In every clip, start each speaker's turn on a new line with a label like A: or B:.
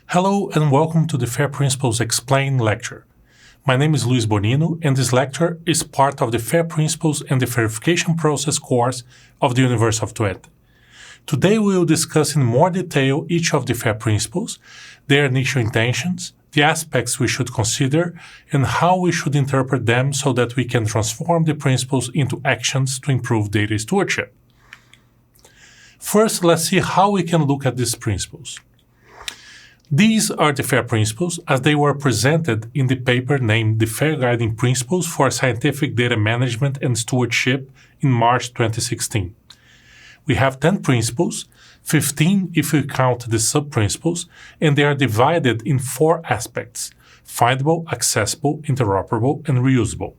A: Hello and welcome to the FAIR Principles Explained lecture. My name is Luis Bonino and this lecture is part of the FAIR Principles and the Verification Process course of the University of Twente. Today we will discuss in more detail each of the FAIR Principles, their initial intentions, the aspects we should consider, and how we should interpret them so that we can transform the principles into actions to improve data stewardship. First, let's see how we can look at these principles. These are the FAIR Principles as they were presented in the paper named The FAIR Guiding Principles for Scientific Data Management and Stewardship in March 2016. We have 10 principles, 15 if we count the sub-principles, and they are divided in 4 aspects: findable, accessible, interoperable, and reusable.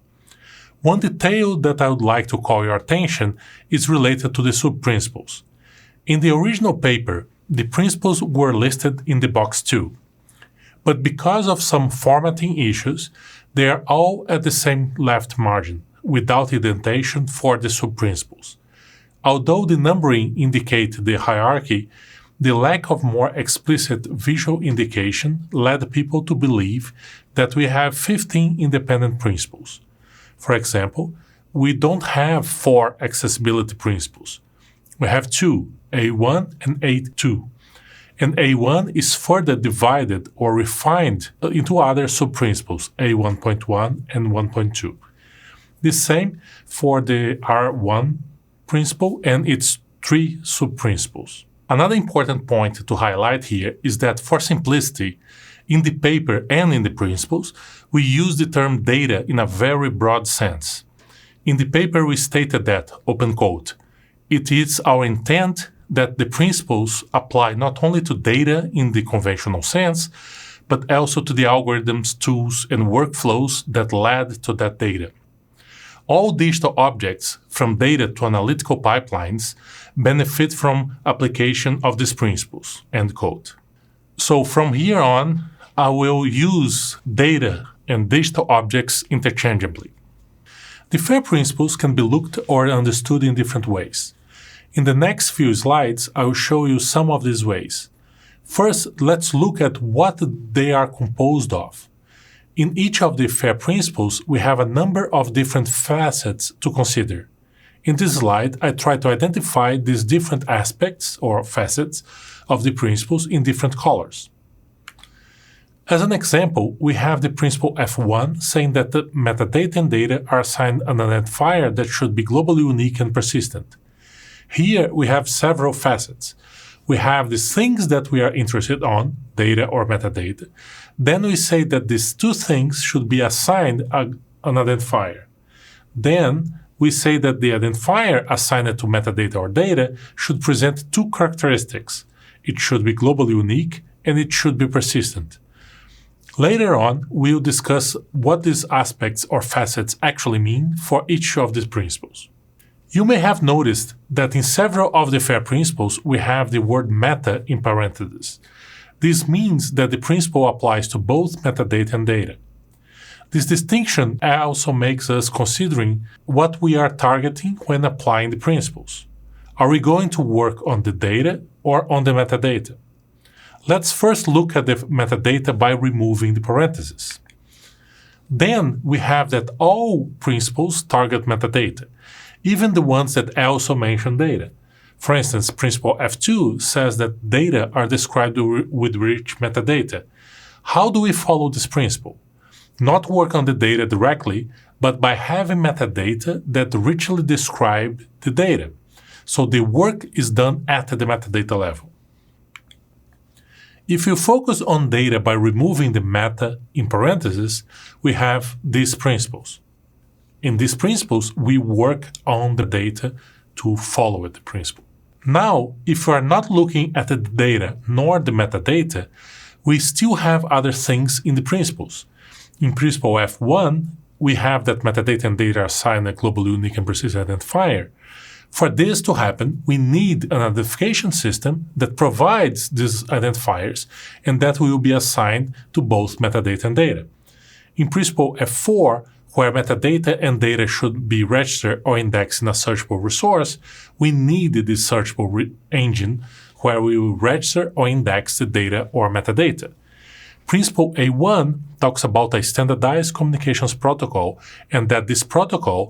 A: One detail that I would like to call your attention is related to the sub-principles. In the original paper, the principles were listed in the box 2. But because of some formatting issues, they are all at the same left margin, without indentation for the sub-principles. Although the numbering indicates the hierarchy, the lack of more explicit visual indication led people to believe that we have 15 independent principles. For example, we don't have 4 accessibility principles. We have 2, A1 and A2. And A1 is further divided or refined into other sub-principles, A1.1 and 1.2. The same for the R1 principle and its 3 sub-principles. Another important point to highlight here is that for simplicity, in the paper and in the principles, we use the term data in a very broad sense. In the paper we stated that, open quote, "It is our intent that the principles apply not only to data in the conventional sense, but also to the algorithms, tools, and workflows that led to that data. All digital objects, from data to analytical pipelines, benefit from application of these principles." End quote. So from here on, I will use data and digital objects interchangeably. The FAIR principles can be looked or understood in different ways. In the next few slides, I will show you some of these ways. First, let's look at what they are composed of. In each of the FAIR principles, we have a number of different facets to consider. In this slide, I try to identify these different aspects or facets of the principles in different colors. As an example, we have the principle F1 saying that the metadata and data are assigned an identifier that should be globally unique and persistent. Here we have several facets. We have the things that we are interested on, data or metadata. Then we say that these 2 things should be assigned an identifier. Then we say that the identifier assigned to metadata or data should present 2 characteristics. It should be globally unique and it should be persistent. Later on, we'll discuss what these aspects or facets actually mean for each of these principles. You may have noticed that in several of the FAIR principles we have the word meta in parentheses. This means that the principle applies to both metadata and data. This distinction also makes us considering what we are targeting when applying the principles. Are we going to work on the data or on the metadata? Let's first look at the metadata by removing the parentheses. Then we have that all principles target metadata, even the ones that also mention data. For instance, principle F2 says that data are described with rich metadata. How do we follow this principle? Not work on the data directly, but by having metadata that richly describe the data. So the work is done at the metadata level. If you focus on data by removing the meta in parentheses, we have these principles. In these principles, we work on the data to follow the principle. Now, if we are not looking at the data nor the metadata, we still have other things in the principles. In principle F1, we have that metadata and data are assigned a globally unique and persistent identifier. For this to happen, we need an identification system that provides these identifiers and that will be assigned to both metadata and data. In principle F4, where metadata and data should be registered or indexed in a searchable resource, we need the searchable engine where we will register or index the data or metadata. Principle A1 talks about a standardized communications protocol and that this protocol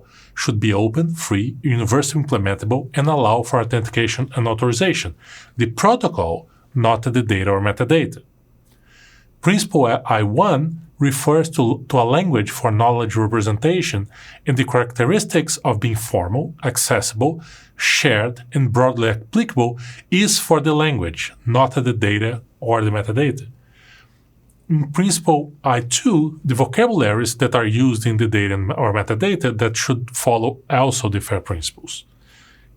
A: should be open, free, universally implementable, and allow for authentication and authorization. The protocol, not the data or metadata. Principle I1 refers to a language for knowledge representation and the characteristics of being formal, accessible, shared, and broadly applicable is for the language, not the data or the metadata. In Principle I2, the vocabularies that are used in the data or metadata that should follow also the FAIR principles.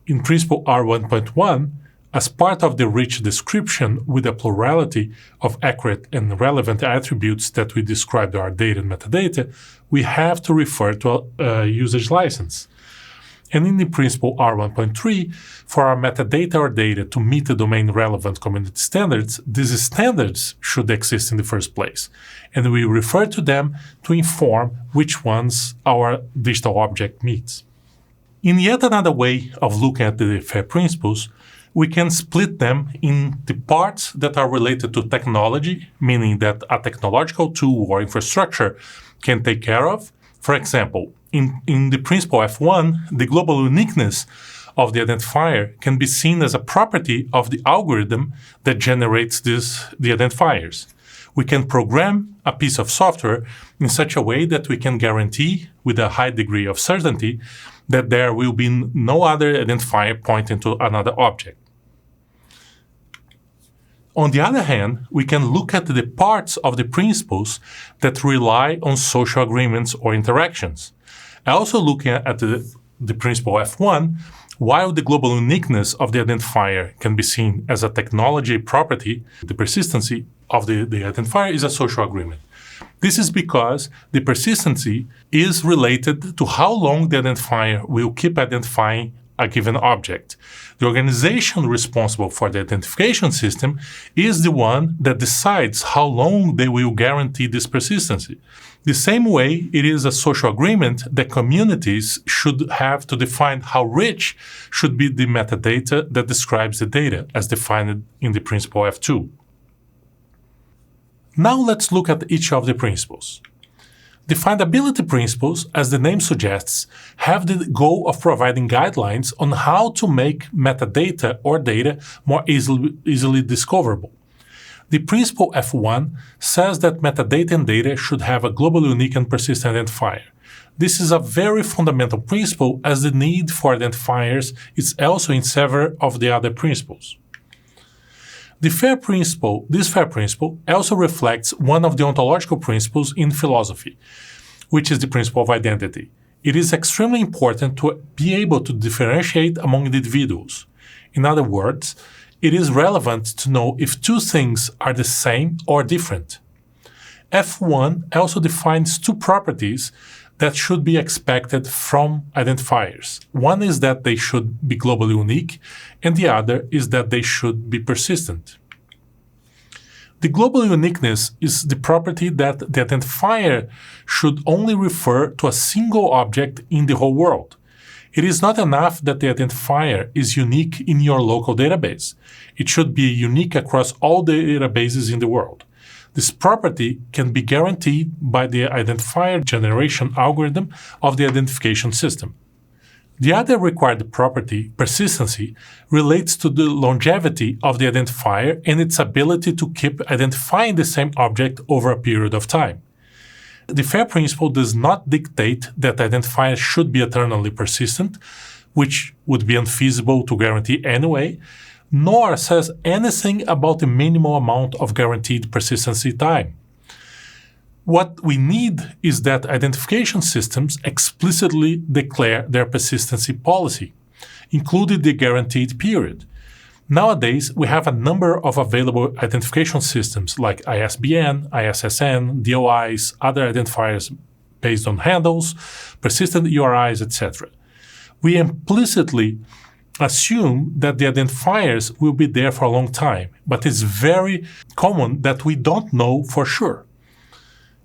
A: In Principle R1.1, as part of the rich description with a plurality of accurate and relevant attributes that we described our data and metadata, we have to refer to a usage license. And in the Principle R1.3, for our metadata or data to meet the domain-relevant community standards, these standards should exist in the first place, and we refer to them to inform which ones our digital object meets. In yet another way of looking at the FAIR principles, we can split them in the parts that are related to technology, meaning that a technological tool or infrastructure can take care of. For example, in the principle F1, the global uniqueness of the identifier can be seen as a property of the algorithm that generates the identifiers. We can program a piece of software in such a way that we can guarantee with a high degree of certainty that there will be no other identifier pointing to another object. On the other hand, we can look at the parts of the principles that rely on social agreements or interactions. Also looking at the principle F1, while the global uniqueness of the identifier can be seen as a technology property, the persistency of the identifier is a social agreement. This is because the persistency is related to how long the identifier will keep identifying a given object. The organization responsible for the identification system is the one that decides how long they will guarantee this persistency. The same way, it is a social agreement that communities should have to define how rich should be the metadata that describes the data, as defined in the principle F2. Now let's look at each of the principles. The findability principles, as the name suggests, have the goal of providing guidelines on how to make metadata or data more easily discoverable. The principle F1 says that metadata and data should have a globally unique and persistent identifier. This is a very fundamental principle, as the need for identifiers is also in several of the other principles. This FAIR principle also reflects one of the ontological principles in philosophy, which is the principle of identity. It is extremely important to be able to differentiate among individuals. In other words, it is relevant to know if two things are the same or different. F1 also defines two properties that should be expected from identifiers. One is that they should be globally unique, and the other is that they should be persistent. The global uniqueness is the property that the identifier should only refer to a single object in the whole world. It is not enough that the identifier is unique in your local database. It should be unique across all the databases in the world. This property can be guaranteed by the identifier generation algorithm of the identification system. The other required property, persistency, relates to the longevity of the identifier and its ability to keep identifying the same object over a period of time. The FAIR principle does not dictate that identifiers should be eternally persistent, which would be unfeasible to guarantee anyway, nor says anything about the minimal amount of guaranteed persistency time. What we need is that identification systems explicitly declare their persistency policy, including the guaranteed period. Nowadays, we have a number of available identification systems like ISBN, ISSN, DOIs, other identifiers based on handles, persistent URIs, etc. We implicitly assume that the identifiers will be there for a long time, but it's very common that we don't know for sure.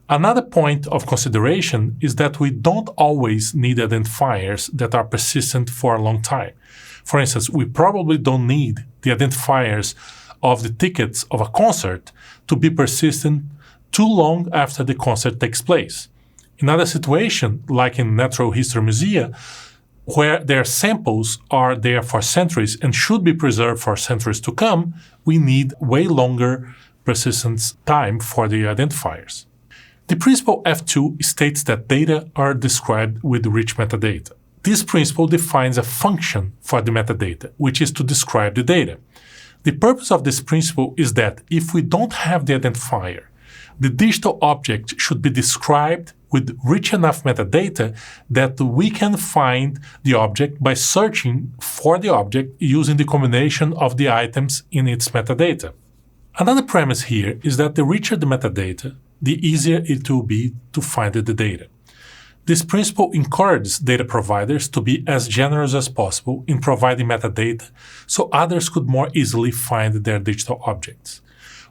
A: Another point of consideration is that we don't always need identifiers that are persistent for a long time. For instance, we probably don't need the identifiers of the tickets of a concert to be persistent too long after the concert takes place. In other situations, like in Natural History Museum, where their samples are there for centuries and should be preserved for centuries to come, we need way longer persistence time for the identifiers. The principle F2 states that data are described with rich metadata. This principle defines a function for the metadata, which is to describe the data. The purpose of this principle is that if we don't have the identifier, the digital object should be described with rich enough metadata that we can find the object by searching for the object using the combination of the items in its metadata. Another premise here is that the richer the metadata, the easier it will be to find the data. This principle encourages data providers to be as generous as possible in providing metadata so others could more easily find their digital objects.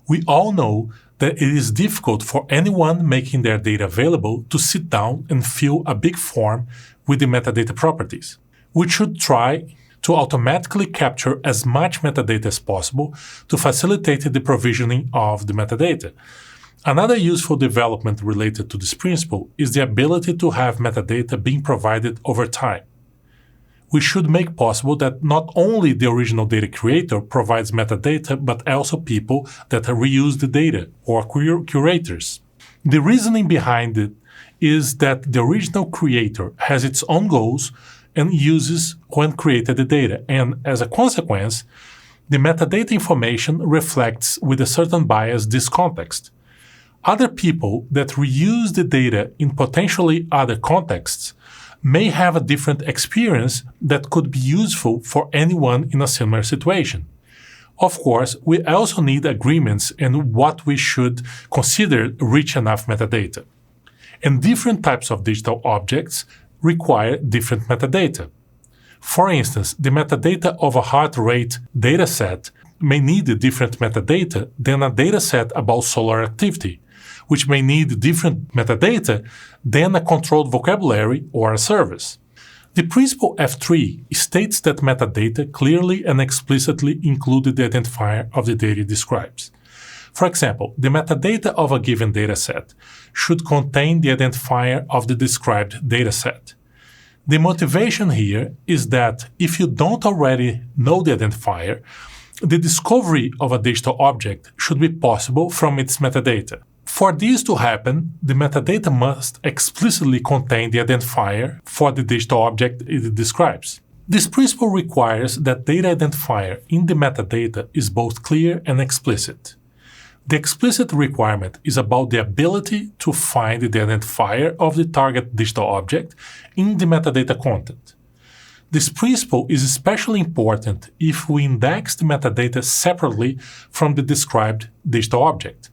A: We all know that it is difficult for anyone making their data available to sit down and fill a big form with the metadata properties. We should try to automatically capture as much metadata as possible to facilitate the provisioning of the metadata. Another useful development related to this principle is the ability to have metadata being provided over time. We should make possible that not only the original data creator provides metadata, but also people that reuse the data, or curators. The reasoning behind it is that the original creator has its own goals and uses when created the data, and as a consequence, the metadata information reflects with a certain bias this context. Other people that reuse the data in potentially other contexts may have a different experience that could be useful for anyone in a similar situation. Of course, we also need agreements in what we should consider rich enough metadata. And different types of digital objects require different metadata. For instance, the metadata of a heart rate dataset may need different metadata than a dataset about solar activity, which may need different metadata than a controlled vocabulary or a service. The principle F3 states that metadata clearly and explicitly include the identifier of the data it describes. For example, the metadata of a given dataset should contain the identifier of the described dataset. The motivation here is that if you don't already know the identifier, the discovery of a digital object should be possible from its metadata. For this to happen, the metadata must explicitly contain the identifier for the digital object it describes. This principle requires that data identifier in the metadata is both clear and explicit. The explicit requirement is about the ability to find the identifier of the target digital object in the metadata content. This principle is especially important if we index the metadata separately from the described digital object.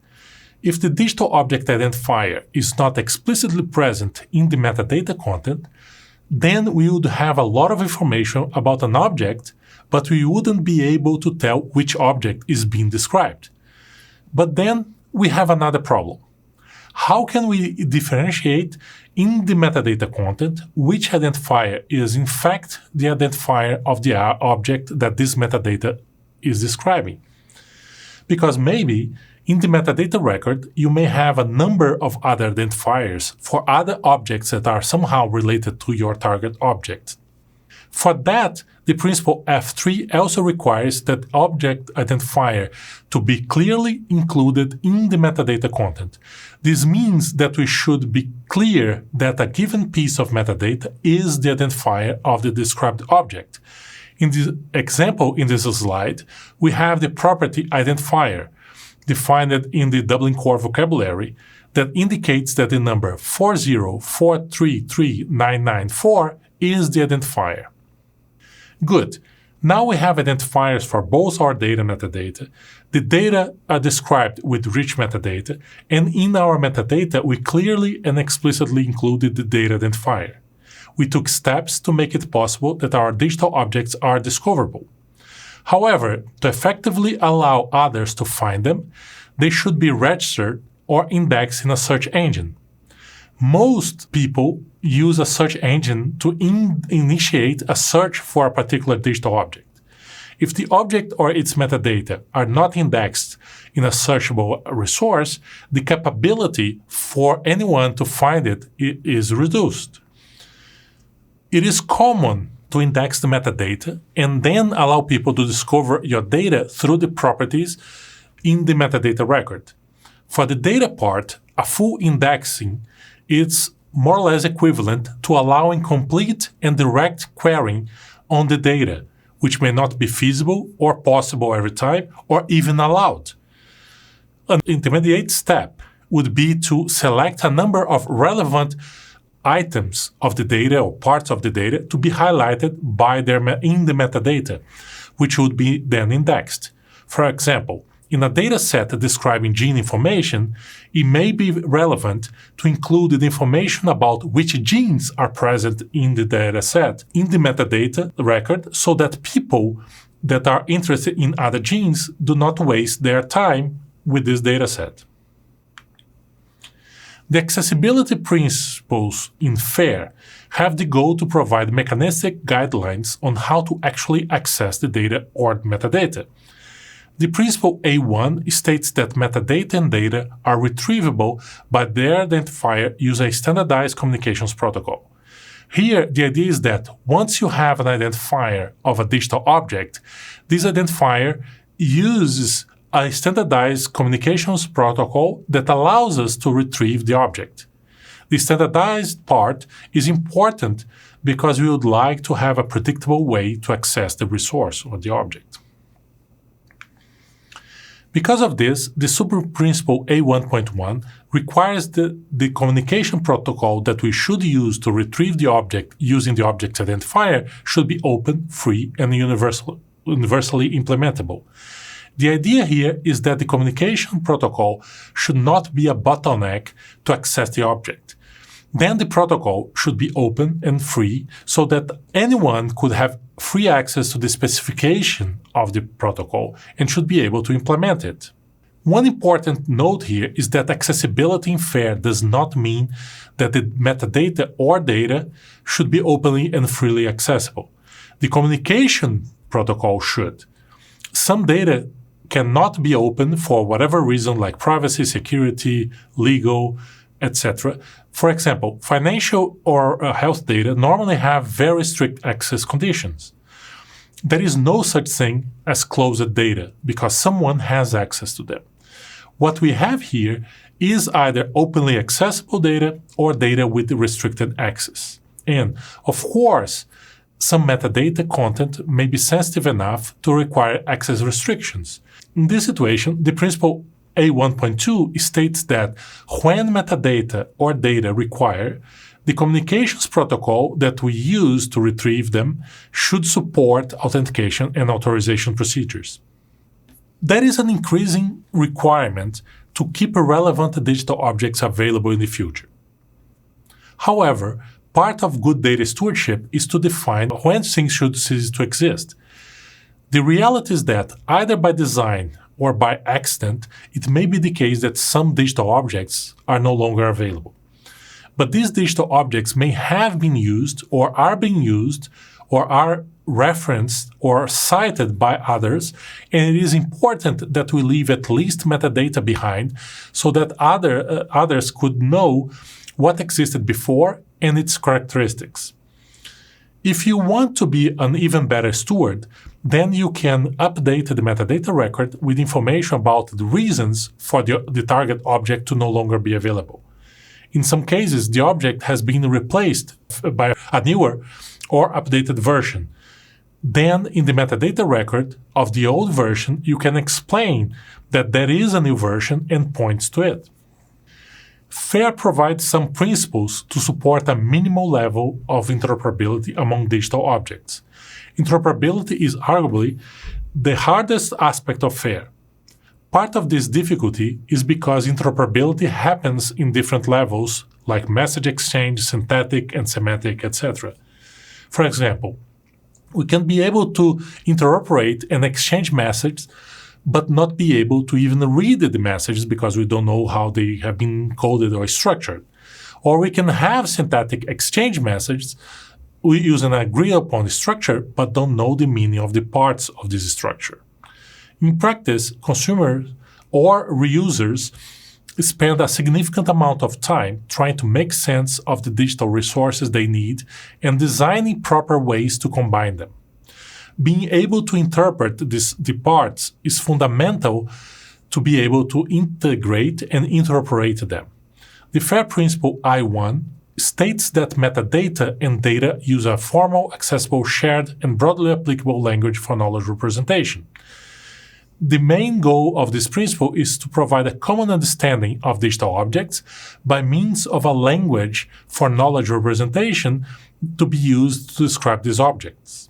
A: If the digital object identifier is not explicitly present in the metadata content, then we would have a lot of information about an object, but we wouldn't be able to tell which object is being described. But then we have another problem. How can we differentiate in the metadata content which identifier is in fact the identifier of the object that this metadata is describing? Because maybe in the metadata record, you may have a number of other identifiers for other objects that are somehow related to your target object. For that, the principle F3 also requires that object identifier to be clearly included in the metadata content. This means that we should be clear that a given piece of metadata is the identifier of the described object. In the example in this slide, we have the property identifier, defined in the Dublin Core vocabulary, that indicates that the number 404339994 is the identifier. Good. Now we have identifiers for both our data metadata. The data are described with rich metadata, and in our metadata we clearly and explicitly included the data identifier. We took steps to make it possible that our digital objects are discoverable. However, to effectively allow others to find them, they should be registered or indexed in a search engine. Most people use a search engine to initiate a search for a particular digital object. If the object or its metadata are not indexed in a searchable resource, the capability for anyone to find it is reduced. It is common to index the metadata and then allow people to discover your data through the properties in the metadata record. For the data part, a full indexing is more or less equivalent to allowing complete and direct querying on the data, which may not be feasible or possible every time or even allowed. An intermediate step would be to select a number of relevant items of the data or parts of the data to be highlighted in the metadata, which would be then indexed. For example, in a data set describing gene information, it may be relevant to include the information about which genes are present in the data set in the metadata record so that people that are interested in other genes do not waste their time with this data set. The accessibility principles in FAIR have the goal to provide mechanistic guidelines on how to actually access the data or metadata. The principle A1 states that metadata and data are retrievable by their identifier using a standardized communications protocol. Here, the idea is that once you have an identifier of a digital object, this identifier uses a standardized communications protocol that allows us to retrieve the object. The standardized part is important because we would like to have a predictable way to access the resource or the object. Because of this, the super-principle A1.1 requires the communication protocol that we should use to retrieve the object using the object identifier should be open, free, and universally implementable. The idea here is that the communication protocol should not be a bottleneck to access the object. Then the protocol should be open and free so that anyone could have free access to the specification of the protocol and should be able to implement it. One important note here is that accessibility in FAIR does not mean that the metadata or data should be openly and freely accessible. The communication protocol should. Some data cannot be open for whatever reason, like privacy, security, legal, etc. For example, financial or health data normally have very strict access conditions. There is no such thing as closed data because someone has access to them. What we have here is either openly accessible data or data with restricted access. And, of course, some metadata content may be sensitive enough to require access restrictions. In this situation, the principle A1.2 states that when metadata or data require, the communications protocol that we use to retrieve them should support authentication and authorization procedures. There is an increasing requirement to keep relevant digital objects available in the future. However, part of good data stewardship is to define when things should cease to exist. The reality is that either by design or by accident, it may be the case that some digital objects are no longer available. But these digital objects may have been used or are being used or are referenced or cited by others, and it is important that we leave at least metadata behind so that others could know what existed before and its characteristics. If you want to be an even better steward, then you can update the metadata record with information about the reasons for the target object to no longer be available. In some cases, the object has been replaced by a newer or updated version. Then, in the metadata record of the old version, you can explain that there is a new version and points to it. FAIR provides some principles to support a minimal level of interoperability among digital objects. Interoperability is arguably the hardest aspect of FAIR. Part of this difficulty is because interoperability happens in different levels, like message exchange, synthetic and semantic, etc. For example, we can be able to interoperate and exchange messages, but not be able to even read the messages because we don't know how they have been coded or structured. Or we can have syntactic exchange messages we use an agreed upon structure but don't know the meaning of the parts of this structure. In practice, consumers or reusers spend a significant amount of time trying to make sense of the digital resources they need and designing proper ways to combine them. Being able to interpret the parts is fundamental to be able to integrate and interpret them. The FAIR principle I1 states that metadata and data use a formal, accessible, shared, and broadly applicable language for knowledge representation. The main goal of this principle is to provide a common understanding of digital objects by means of a language for knowledge representation to be used to describe these objects.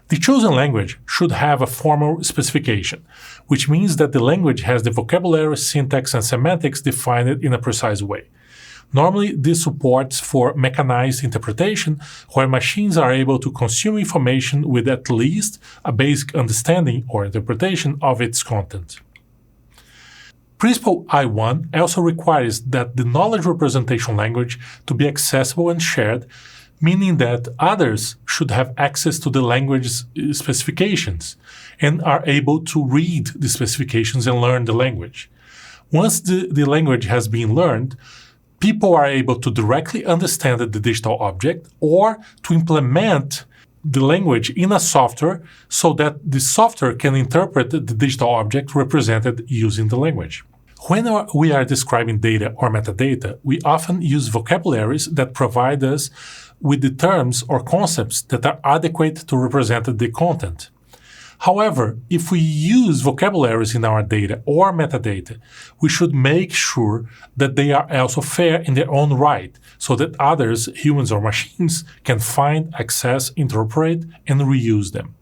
A: The chosen language should have a formal specification, which means that the language has the vocabulary, syntax, and semantics defined in a precise way. Normally, this supports for mechanized interpretation, where machines are able to consume information with at least a basic understanding or interpretation of its content. Principle I1 also requires that the knowledge representation language to be accessible and shared, meaning that others should have access to the language's specifications and are able to read the specifications and learn the language. Once the language has been learned, people are able to directly understand the digital object or to implement the language in a software so that the software can interpret the digital object represented using the language. When we are describing data or metadata, we often use vocabularies that provide us with the terms or concepts that are adequate to represent the content. However, if we use vocabularies in our data or metadata, we should make sure that they are also fair in their own right, so that others, humans or machines, can find, access, interpret, and reuse them.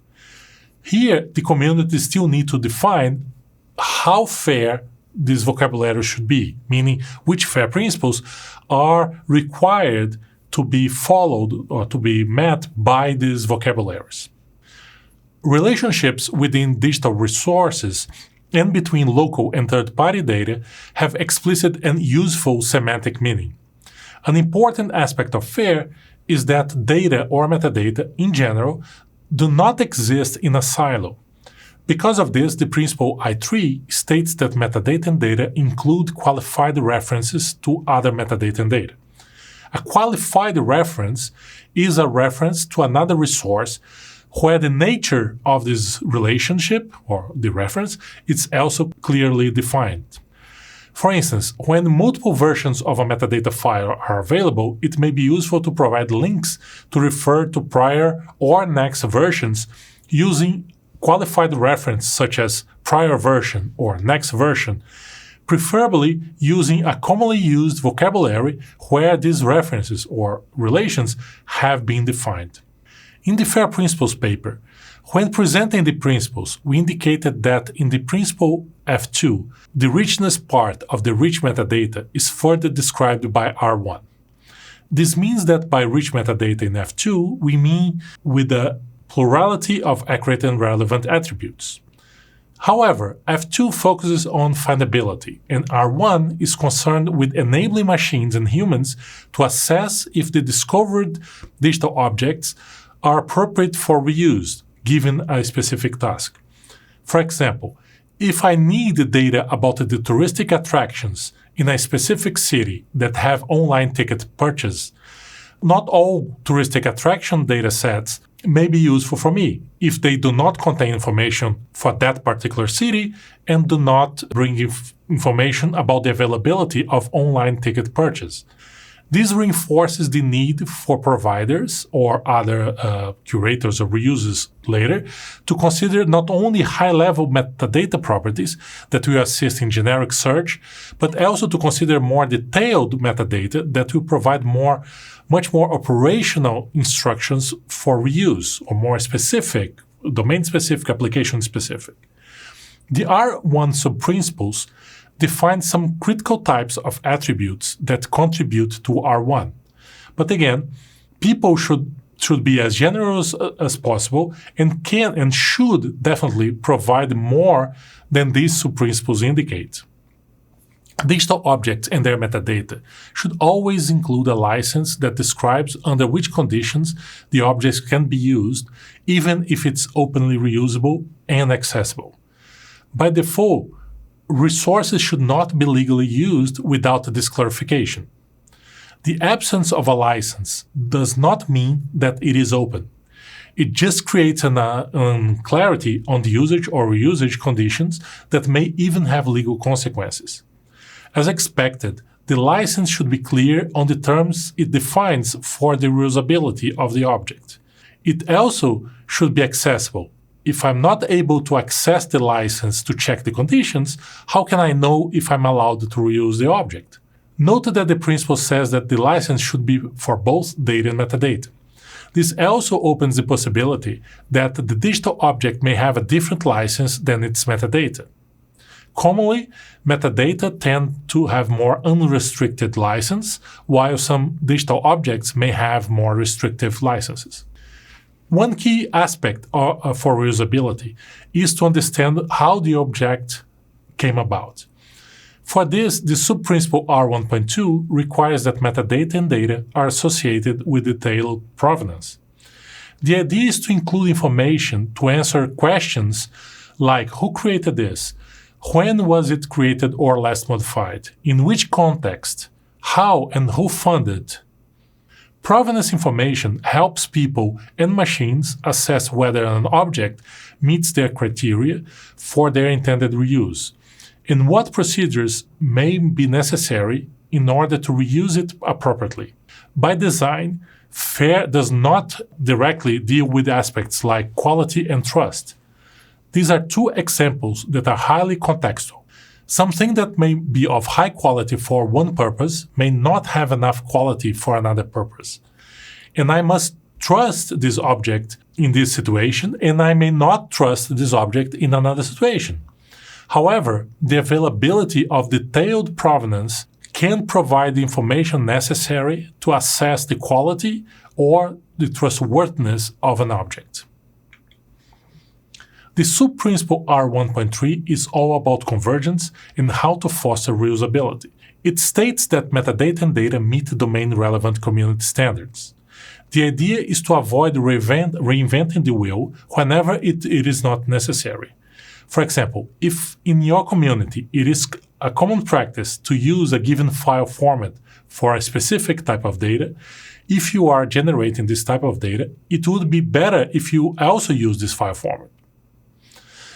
A: Here, the community still needs to define how fair this vocabulary should be, meaning which FAIR principles are required to be followed or to be met by these vocabularies. Relationships within digital resources and between local and third-party data have explicit and useful semantic meaning. An important aspect of FAIR is that data or metadata, in general, do not exist in a silo. Because of this, the principle I3 states that metadata and data include qualified references to other metadata and data. A qualified reference is a reference to another resource where the nature of this relationship, or the reference, is also clearly defined. For instance, when multiple versions of a metadata file are available, it may be useful to provide links to refer to prior or next versions using qualified reference such as prior version or next version, preferably using a commonly used vocabulary where these references or relations have been defined. In the FAIR Principles paper, when presenting the principles, we indicated that in the principle F2, the richness part of the rich metadata is further described by R1. This means that by rich metadata in F2, we mean with the plurality of accurate and relevant attributes. However, F2 focuses on findability, and R1 is concerned with enabling machines and humans to assess if the discovered digital objects are appropriate for reuse, given a specific task. For example, if I need data about the touristic attractions in a specific city that have online ticket purchase, not all touristic attraction data sets may be useful for me if they do not contain information for that particular city and do not bring information about the availability of online ticket purchase. This reinforces the need for providers or other curators or reusers later to consider not only high-level metadata properties that will assist in generic search, but also to consider more detailed metadata that will provide much more operational instructions for reuse or more specific, domain-specific, application-specific. The R1 sub-principles define some critical types of attributes that contribute to R1. But again, people should be as generous as possible and can and should definitely provide more than these sub-principles indicate. Digital objects and their metadata should always include a license that describes under which conditions the objects can be used, even if it's openly reusable and accessible. By default, resources should not be legally used without this clarification. The absence of a license does not mean that it is open. It just creates an unclarity on the usage or reusage conditions that may even have legal consequences. As expected, the license should be clear on the terms it defines for the reusability of the object. It also should be accessible. If I'm not able to access the license to check the conditions, how can I know if I'm allowed to reuse the object? Note that the principle says that the license should be for both data and metadata. This also opens the possibility that the digital object may have a different license than its metadata. Commonly, metadata tend to have more unrestricted license, while some digital objects may have more restrictive licenses. One key aspect for reusability is to understand how the object came about. For this, the sub-principle R1.2 requires that metadata and data are associated with detailed provenance. The idea is to include information to answer questions like who created this, when was it created or last modified, in which context, how and who funded. Provenance information helps people and machines assess whether an object meets their criteria for their intended reuse, and what procedures may be necessary in order to reuse it appropriately. By design, FAIR does not directly deal with aspects like quality and trust. These are two examples that are highly contextual. Something that may be of high quality for one purpose may not have enough quality for another purpose. And I must trust this object in this situation, and I may not trust this object in another situation. However, the availability of detailed provenance can provide the information necessary to assess the quality or the trustworthiness of an object. The sub-principle R1.3 is all about convergence and how to foster reusability. It states that metadata and data meet domain-relevant community standards. The idea is to avoid reinventing the wheel whenever it is not necessary. For example, if in your community it is a common practice to use a given file format for a specific type of data, if you are generating this type of data, it would be better if you also use this file format.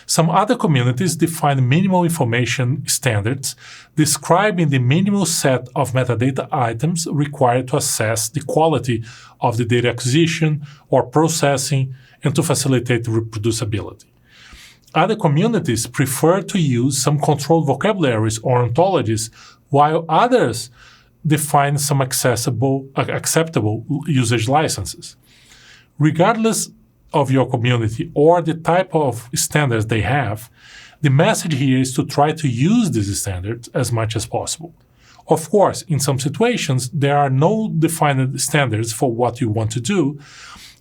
A: Some other communities define minimal information standards, describing the minimal set of metadata items required to assess the quality of the data acquisition or processing and to facilitate reproducibility. Other communities prefer to use some controlled vocabularies or ontologies, while others define some acceptable usage licenses. Regardless of your community or the type of standards they have, the message here is to try to use these standards as much as possible. Of course, in some situations, there are no defined standards for what you want to do,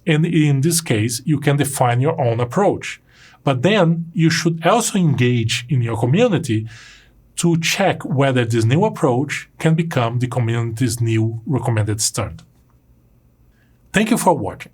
A: and in this case, you can define your own approach. But then you should also engage in your community to check whether this new approach can become the community's new recommended standard. Thank you for watching.